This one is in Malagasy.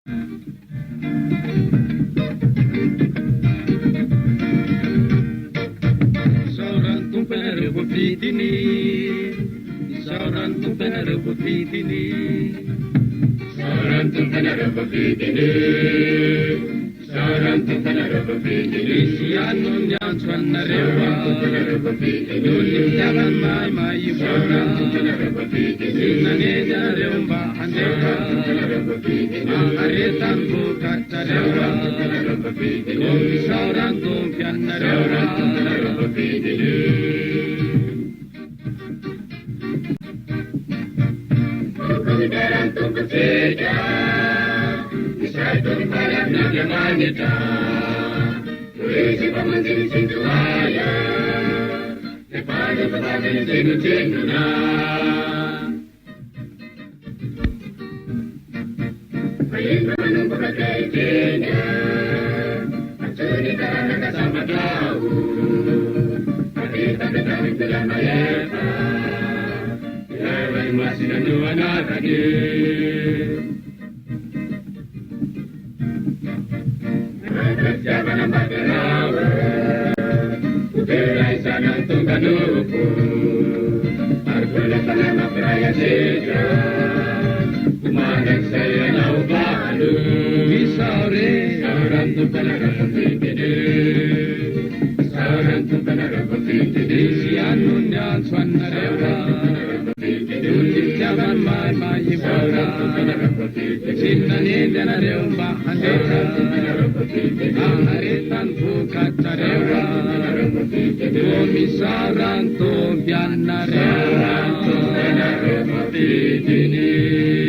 Isaoran'ny tomponareo voafidiny, isaoran'ny tomponareo voafidiny, isaoran'ny tomponareo voafidiny, isaoran'ny tomponareo voafidiny. Misy ano ny antso anareo noho ny fitiavany mahay ivona, inaneny anareo mba handeha manaretany vokatrareo, koa misaoran'ny tompo anareo. Kuliberan tumpu seja, isai tumpalam naga manita, kuisi pamansin sintuaya, lepadu pamansin sinu sinuna. Ayindu menunggu pakai jenya, acuni karena kasama tahu, hati tak ketahui tulang mayeta. Masih dua lagi. Siapa nama kerawa? Uberai sana tungkan uku. Argola tanah peraya seja. Kumaran saya nau balu. Isaure sauran tu penara putih. Sauran tu penara putih. Sianunya swannarewa. Jaban mai mai ivora, sinani denareu bahandeha, aharitan bukatareva, komisaran to bianarewa, denareu mati dini.